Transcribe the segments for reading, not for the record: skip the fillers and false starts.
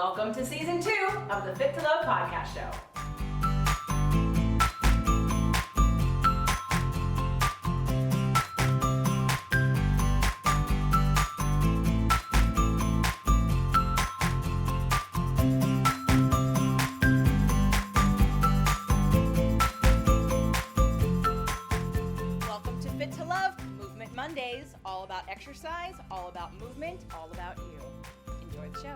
Welcome to Season 2 of the Fit to Love podcast show. Welcome to Fit to Love, Movement Mondays, all about exercise, all about movement, all about you. Enjoy the show.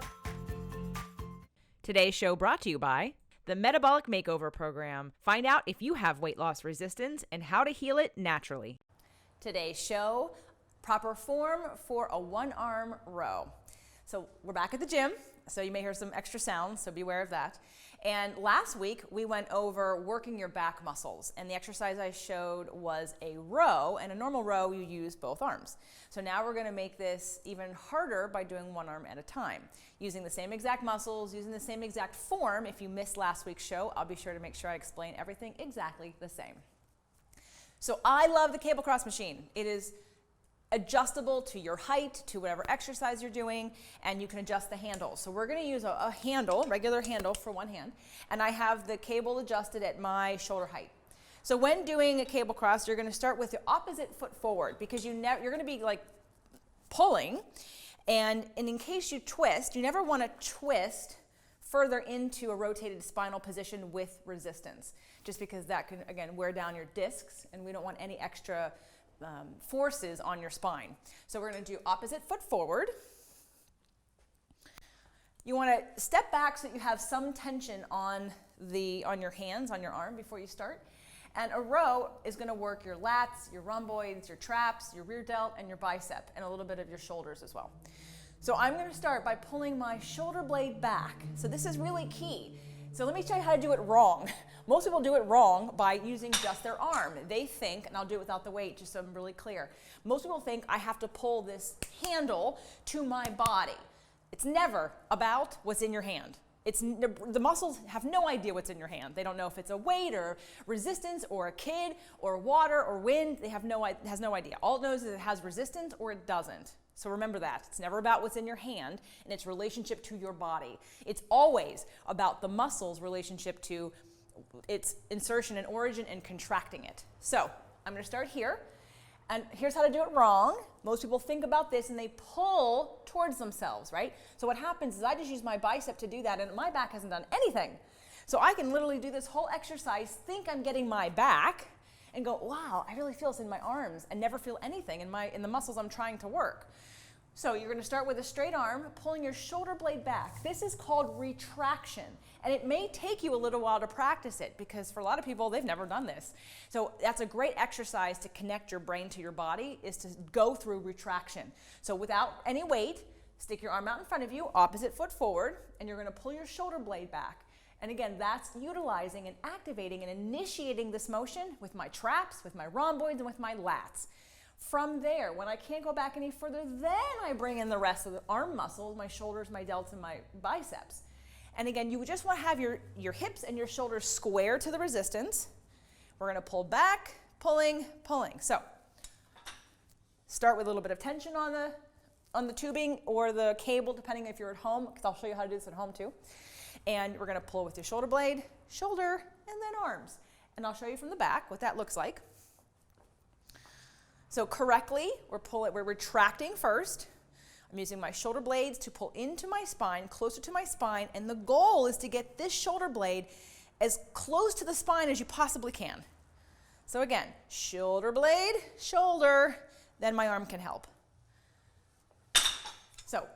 Today's show brought to you by the Metabolic Makeover Program. Find out if you have weight loss resistance and how to heal it naturally. Today's show, proper form for a one-arm row. So we're back at the gym, so you may hear some extra sounds, so beware of that. And last week, we went over working your back muscles, and the exercise I showed was a row, and a normal row, you use both arms. So now we're gonna make this even harder by doing one arm at a time, using the same exact muscles, using the same exact form. If you missed last week's show, I'll be sure to make sure I explain everything exactly the same. So I love the cable cross machine. It is adjustable to your height, to whatever exercise you're doing, and you can adjust the handle. So we're gonna use a handle, regular handle for one hand, and I have the cable adjusted at my shoulder height. So when doing a cable cross, you're gonna start with the opposite foot forward because you're gonna be like pulling, and in case you twist, you never wanna twist further into a rotated spinal position with resistance, just because that can, again, wear down your discs, and we don't want any extra forces on your spine. So we're going to do opposite foot forward. You want to step back so that you have some tension on your hands, on your arm before you start. And a row is going to work your lats, your rhomboids, your traps, your rear delt, and your bicep, and a little bit of your shoulders as well. So I'm going to start by pulling my shoulder blade back. So this is really key. So let me show you how to do it wrong. Most people do it wrong by using just their arm. They think, and I'll do it without the weight just so I'm really clear. Most people think I have to pull this handle to my body. It's never about what's in your hand. The muscles have no idea what's in your hand. They don't know if it's a weight or resistance or a kid or water or wind. It has no idea. All it knows is it has resistance or it doesn't. So remember that. It's never about what's in your hand and its relationship to your body. It's always about the muscle's relationship to its insertion and origin and contracting it. So I'm going to start here. And here's how to do it wrong. Most people think about this and they pull towards themselves, right? So what happens is I just use my bicep to do that and my back hasn't done anything. So I can literally do this whole exercise, think I'm getting my back, and go, wow, I really feel this in my arms, and never feel anything in the muscles I'm trying to work. So you're going to start with a straight arm, pulling your shoulder blade back. This is called retraction, and it may take you a little while to practice it because for a lot of people, they've never done this. So that's a great exercise to connect your brain to your body, is to go through retraction. So without any weight, stick your arm out in front of you, opposite foot forward, and you're going to pull your shoulder blade back. And again, that's utilizing and activating and initiating this motion with my traps, with my rhomboids, and with my lats. From there, when I can't go back any further, then I bring in the rest of the arm muscles, my shoulders, my delts, and my biceps. And again, you just want to have your hips and your shoulders square to the resistance. We're going to pull back, pulling, pulling. So start with a little bit of tension on the tubing or the cable, depending if you're at home, because I'll show you how to do this at home too. And we're going to pull with your shoulder blade, shoulder, and then arms. And I'll show you from the back what that looks like. So correctly, we're retracting first. I'm using my shoulder blades to pull into my spine, closer to my spine, and the goal is to get this shoulder blade as close to the spine as you possibly can. So again, shoulder blade, shoulder, then my arm can help. So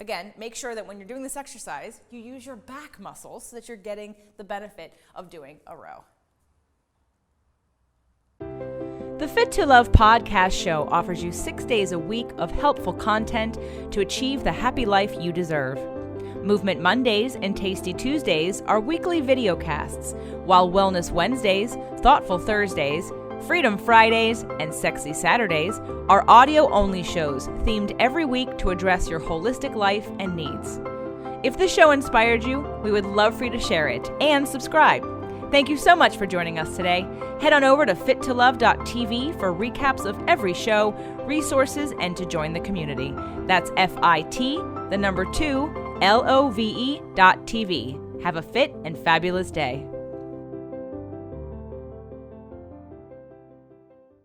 again, make sure that when you're doing this exercise, you use your back muscles so that you're getting the benefit of doing a row. The Fit to Love podcast show offers you 6 days a week of helpful content to achieve the happy life you deserve. Movement Mondays and Tasty Tuesdays are weekly video casts, while Wellness Wednesdays, Thoughtful Thursdays, Freedom Fridays, and Sexy Saturdays are audio-only shows themed every week to address your holistic life and needs. If the show inspired you, we would love for you to share it and subscribe. Thank you so much for joining us today. Head on over to fittolove.tv for recaps of every show, resources, and to join the community. That's FIT, the number 2, love.tv. Have a fit and fabulous day.